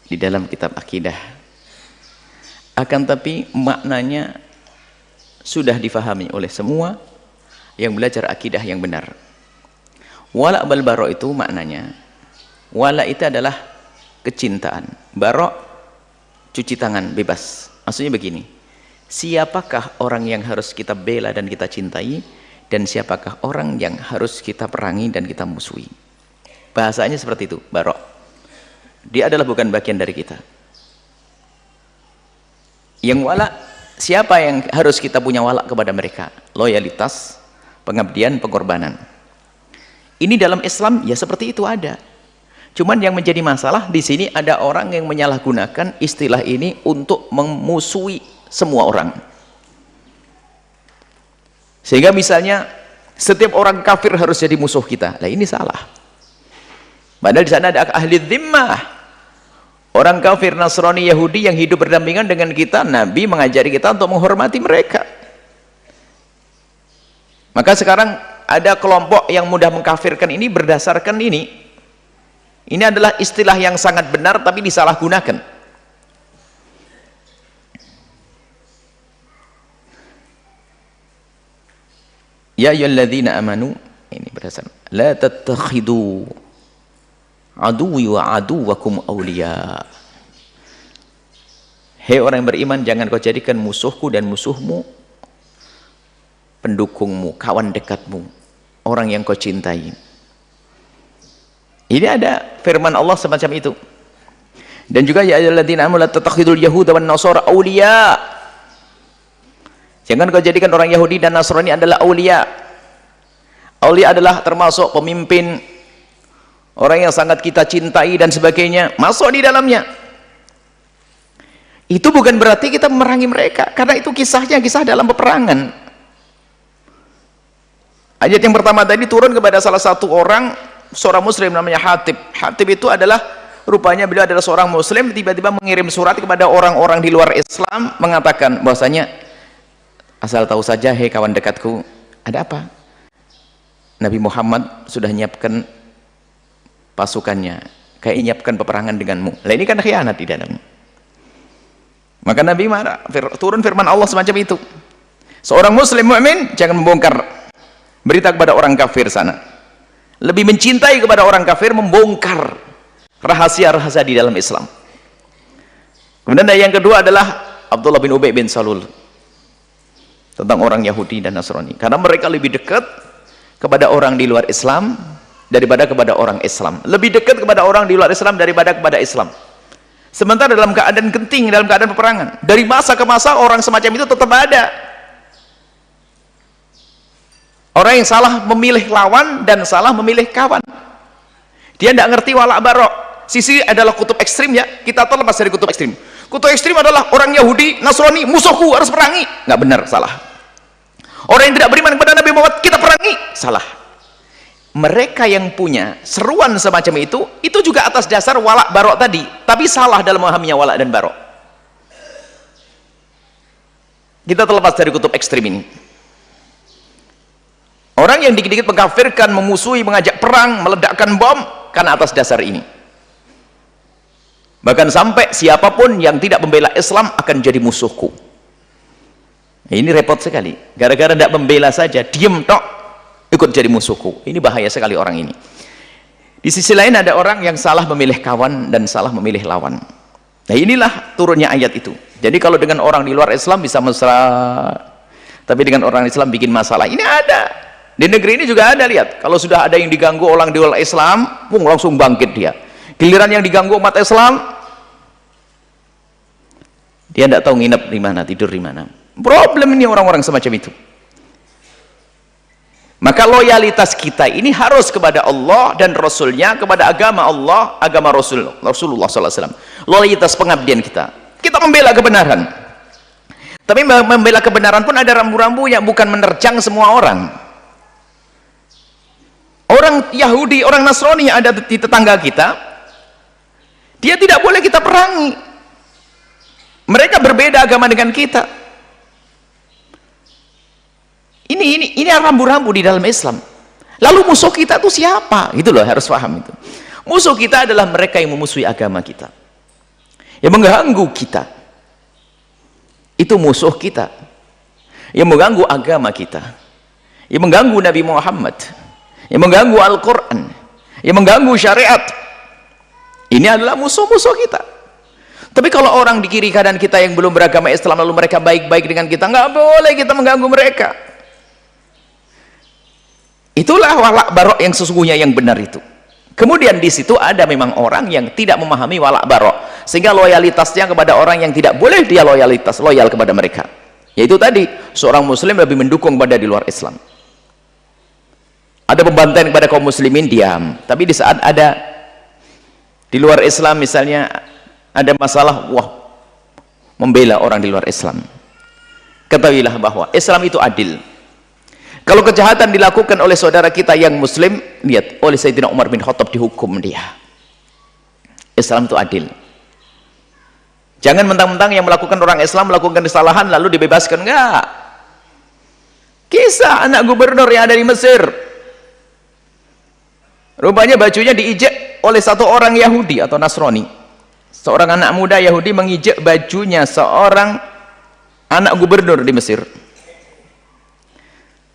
di dalam kitab akidah. Akan tapi maknanya sudah difahami oleh semua yang belajar akidah yang benar. Wala wal bara itu maknanya, wala itu adalah kecintaan, bara cuci tangan bebas. Maksudnya begini, siapakah orang yang harus kita bela dan kita cintai, dan siapakah orang yang harus kita perangi dan kita musuhi. Bahasanya seperti itu, bara. Dia adalah bukan bagian dari kita. Yang wala, siapa yang harus kita punya wala kepada mereka? Loyalitas, pengabdian, pengorbanan. Ini dalam Islam ya seperti itu ada. Cuman yang menjadi masalah di sini ada orang yang menyalahgunakan istilah ini untuk memusuhi semua orang. Sehingga misalnya setiap orang kafir harus jadi musuh kita. Lah ini salah. Padahal di sana ada ahli dhimmah. Orang kafir, Nasrani, Yahudi yang hidup berdampingan dengan kita, Nabi mengajari kita untuk menghormati mereka. Maka sekarang ada kelompok yang mudah mengkafirkan ini berdasarkan ini. Ini adalah istilah yang sangat benar tapi disalahgunakan. Ya ayyuhalladzina amanu, ini berdasarkan la tattakhidu aduwwi wa aduwwakum awliya. Hei orang yang beriman, jangan kau jadikan musuhku dan musuhmu pendukungmu, kawan dekatmu, orang yang kau cintai. Ini ada firman Allah semacam itu. Dan juga ya ayyuhalladzina amanu la tattakhidul yahuda wan nasara awliya. Jangan kau jadikan orang Yahudi dan Nasrani adalah aulia. Aulia adalah termasuk pemimpin, orang yang sangat kita cintai dan sebagainya, masuk di dalamnya. Itu bukan berarti kita memerangi mereka, karena itu kisahnya kisah dalam peperangan. Ayat yang pertama tadi turun kepada salah satu orang, seorang muslim namanya Hatib. Hatib itu adalah, rupanya beliau adalah seorang muslim, tiba-tiba mengirim surat kepada orang-orang di luar Islam mengatakan bahwasanya, asal tahu saja hei kawan dekatku, ada apa? Nabi Muhammad sudah nyiapkan pasukannya, kayak nyiapkan peperangan denganmu. Lah ini kan khianat di dalam. Maka Nabi marah, turun firman Allah semacam itu. Seorang muslim mukmin jangan membongkar berita kepada orang kafir sana. Lebih mencintai kepada orang kafir membongkar rahasia-rahasia di dalam Islam. Kemudian yang kedua adalah Abdullah bin Ubay bin Salul, tentang orang Yahudi dan Nasrani, karena mereka lebih dekat kepada orang di luar Islam daripada kepada orang Islam, lebih dekat kepada orang di luar Islam daripada kepada Islam. Sementara dalam keadaan genting, dalam keadaan peperangan, dari masa ke masa orang semacam itu tetap ada. Orang yang salah memilih lawan dan salah memilih kawan. Dia tidak ngerti wala barok. Sisi adalah kutub ekstrim, ya, kita terlepas dari kutub ekstrim. Kutub ekstrim adalah orang Yahudi, Nasrani, musuhku, harus perangi. Nggak benar, salah. Orang yang tidak beriman kepada Nabi Muhammad, kita perangi, salah. Mereka yang punya seruan semacam itu juga atas dasar walak barok tadi, tapi salah dalam memahaminya walak dan barok. Kita terlepas dari kutub ekstrim ini. Orang yang dikit-dikit mengkafirkan, memusuhi, mengajak perang, meledakkan bom, karena atas dasar ini. Bahkan sampai siapapun yang tidak membela Islam akan jadi musuhku. Ini repot sekali, gara-gara tidak membela saja, diem tok, ikut jadi musuhku. Ini bahaya sekali orang ini. Di sisi lain ada orang yang salah memilih kawan dan salah memilih lawan. Nah inilah turunnya ayat itu. Jadi kalau dengan orang di luar Islam bisa mesra, tapi dengan orang Islam bikin masalah. Ini ada di negeri ini juga ada, lihat, kalau sudah ada yang diganggu orang di luar Islam, langsung bangkit dia. Giliran yang diganggu umat Islam, dia tidak tahu nginep di mana, tidur di mana. Problem ini orang-orang semacam itu. Maka loyalitas kita ini harus kepada Allah dan Rasulnya, kepada agama Allah, agama Rasulullah SAW. Loyalitas pengabdian kita. Kita membela kebenaran. Tapi membela kebenaran pun ada rambu-rambu yang bukan menerjang semua orang. Orang Yahudi, orang Nasrani yang ada di tetangga kita, dia tidak boleh kita perangi. Mereka berbeda agama dengan kita. Ini rambu-rambu di dalam Islam. Lalu musuh kita itu siapa? Itu loh, harus paham itu. Musuh kita adalah mereka yang memusuhi agama kita. yang mengganggu kita, itu musuh kita, yang mengganggu agama kita, yang mengganggu Nabi Muhammad, yang mengganggu Al-Quran, yang mengganggu syariat. Ini adalah musuh-musuh kita. Tapi kalau orang di kiri kanan kita yang belum beragama Islam lalu mereka baik-baik dengan kita, nggak boleh kita mengganggu mereka. Itulah walak barok yang sesungguhnya yang benar itu. Kemudian di situ ada memang orang yang tidak memahami walak barok, sehingga loyalitasnya kepada orang yang tidak boleh dia loyal kepada mereka. Yaitu tadi, seorang muslim lebih mendukung pada di luar Islam. Ada pembantaian kepada kaum muslimin, diam. Tapi di saat ada di luar Islam misalnya ada masalah, wah, membela orang di luar Islam. Ketahuilah bahwa Islam itu adil. Kalau kejahatan dilakukan oleh saudara kita yang muslim, lihat, oleh Sayyidina Umar bin Khattab dihukum dia. Islam itu adil. Jangan mentang-mentang yang melakukan orang Islam melakukan kesalahan lalu dibebaskan, enggak. Kisah anak gubernur yang ada di Mesir, rupanya bajunya diijek oleh satu orang Yahudi atau Nasrani. Seorang anak muda Yahudi mengijek bajunya seorang anak gubernur di Mesir.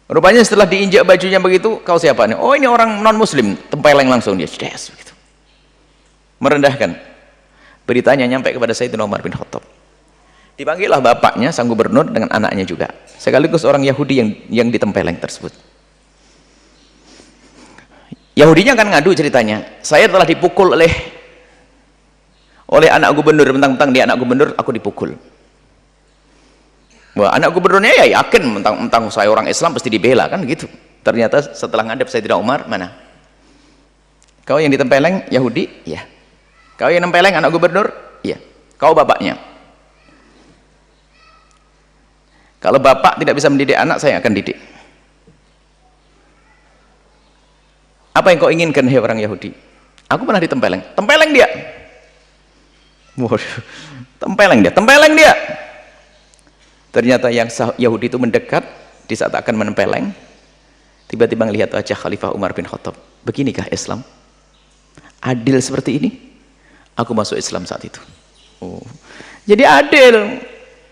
Rupanya setelah diinjak bajunya begitu, kau siapa nih? Oh, ini orang non muslim. Tempeleng langsung dia, begitu. Merendahkan. Beritanya nyampe kepada Sayyidina Umar bin Khattab. Dipanggillah bapaknya sang gubernur dengan anaknya juga, sekaligus orang Yahudi yang ditempeleng tersebut. Yahudinya kan ngadu ceritanya, saya telah dipukul oleh anak gubernur, mentang-mentang dia anak gubernur, aku dipukul. Wah, anak gubernurnya ya yakin mentang-mentang saya orang Islam pasti dibela, kan gitu. Ternyata setelah ngadep Sayyidina Umar, mana? Kau yang ditempeleng Yahudi? Ya. Kau yang nempeleng anak gubernur? Ya. Kau bapaknya. Kalau bapak tidak bisa mendidik anak, saya akan didik. Apa yang kau inginkan, hei orang Yahudi? Aku pernah ditempeleng. Tempeleng dia. Waduh. Tempeleng dia. Ternyata yang Yahudi itu mendekat di saat akan menempeleng, tiba-tiba melihat wajah Khalifah Umar bin Khattab. Beginikah Islam? Adil seperti ini? Aku masuk Islam saat itu. Oh. Jadi adil.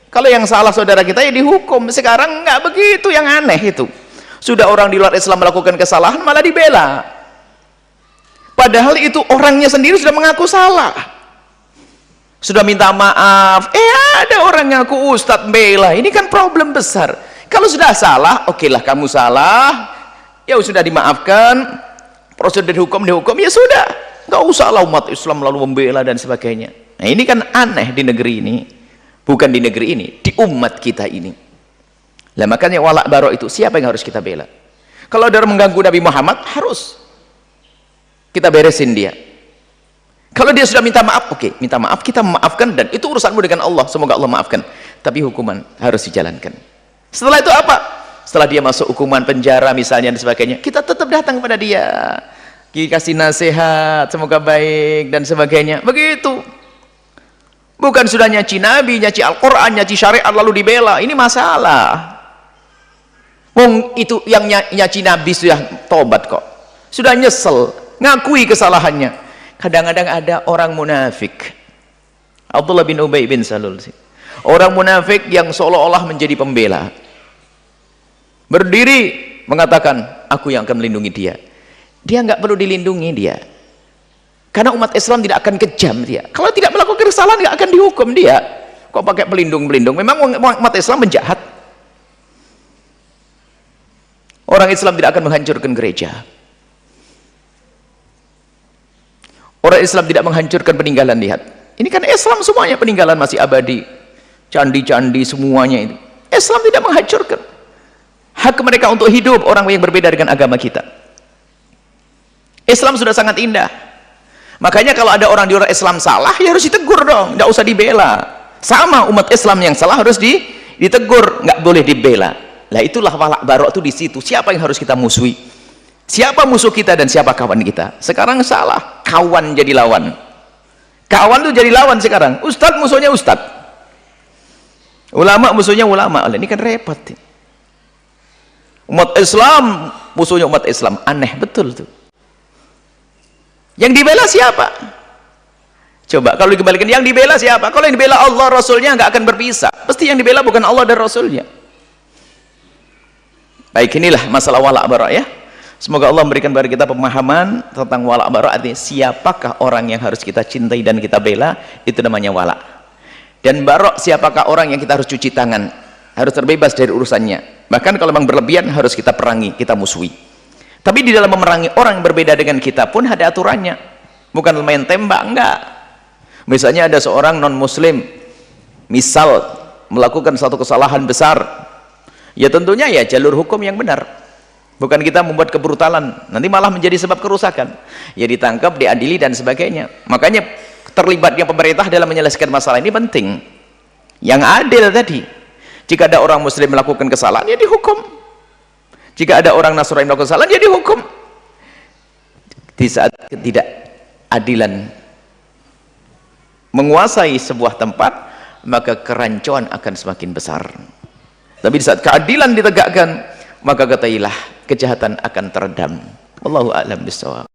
Kalau yang salah saudara kita ya dihukum. Sekarang nggak begitu, yang aneh itu. Sudah orang di luar Islam melakukan kesalahan malah dibela. Padahal itu orangnya sendiri sudah mengaku salah. Sudah minta maaf, ada orang ngaku ustadz bela. Ini kan problem besar. Kalau sudah salah, okelah kamu salah, ya sudah dimaafkan, prosedur dihukum, ya sudah, nggak usah lah umat Islam lalu membela dan sebagainya. Nah, ini kan aneh di negeri ini, bukan di negeri ini, di umat kita ini. Lah makanya walak barok itu siapa yang harus kita bela? Kalau ada orang mengganggu Nabi Muhammad, harus kita beresin dia. Kalau dia sudah minta maaf, oke, minta maaf, kita memaafkan, dan itu urusanmu dengan Allah, semoga Allah maafkan. Tapi hukuman harus dijalankan. Setelah itu apa? Setelah dia masuk hukuman penjara misalnya dan sebagainya, kita tetap datang kepada dia, dikasih nasihat, semoga baik dan sebagainya. Begitu. Bukan sudah nyaci Nabi, nyaci Al-Quran, nyaci syariat lalu dibela. Ini masalah. Itu yang nyaci Nabi sudah tobat kok, sudah nyesel, ngakui kesalahannya. Kadang-kadang ada orang munafik, Abdullah bin Ubay bin Salul, orang munafik yang seolah-olah menjadi pembela, berdiri mengatakan aku yang akan melindungi dia. Dia nggak perlu dilindungi dia, karena umat Islam tidak akan kejam dia. Kalau tidak melakukan kesalahan nggak akan dihukum dia. Kok pakai pelindung-pelindung? Memang umat Islam menjahat. Orang Islam tidak akan menghancurkan gereja. Orang Islam tidak menghancurkan peninggalan. Lihat, ini kan Islam semuanya peninggalan masih abadi, candi-candi semuanya itu. Islam tidak menghancurkan. Hak mereka untuk hidup orang yang berbeda dengan agama kita. Islam sudah sangat indah. Makanya kalau ada orang di luar Islam salah, ya harus ditegur dong, nggak usah dibela. Sama umat Islam yang salah harus ditegur, nggak boleh dibela. Lah itulah walak barok itu di situ. Siapa yang harus kita musuhi? Siapa musuh kita dan siapa kawan kita? Sekarang salah, kawan jadi lawan. Kawan tuh jadi lawan sekarang. Ustadz musuhnya ustadz, ulama musuhnya ulama. Ini kan repot. Umat Islam musuhnya umat Islam. Aneh betul tuh. Yang dibela siapa? Coba kalau dikembalikan, yang dibela siapa? Kalau yang dibela Allah Rasulnya nggak akan berpisah. Pasti yang dibela bukan Allah dan Rasulnya. Baik, inilah masalah wala' bara ya. Semoga Allah memberikan kepada kita pemahaman tentang wala' bara, artinya siapakah orang yang harus kita cintai dan kita bela, itu namanya wala'. Dan bara, siapakah orang yang kita harus cuci tangan, harus terbebas dari urusannya. Bahkan kalau memang berlebihan harus kita perangi, kita musuhi. Tapi di dalam memerangi orang yang berbeda dengan kita pun ada aturannya. Bukan main tembak, enggak. Misalnya ada seorang non muslim misal melakukan satu kesalahan besar, ya tentunya ya jalur hukum yang benar, bukan kita membuat kebrutalan, nanti malah menjadi sebab kerusakan. Ya ditangkap, diadili dan sebagainya. Makanya terlibatnya pemerintah dalam menyelesaikan masalah ini penting, yang adil tadi. Jika ada orang muslim melakukan kesalahan, ya dihukum. Jika ada orang Nasrani melakukan kesalahan, ya dihukum. Di saat ketidakadilan menguasai sebuah tempat, maka kerancuan akan semakin besar. Tapi di saat keadilan ditegakkan, maka katailah kejahatan akan teredam. Wallahu a'lam bishawab.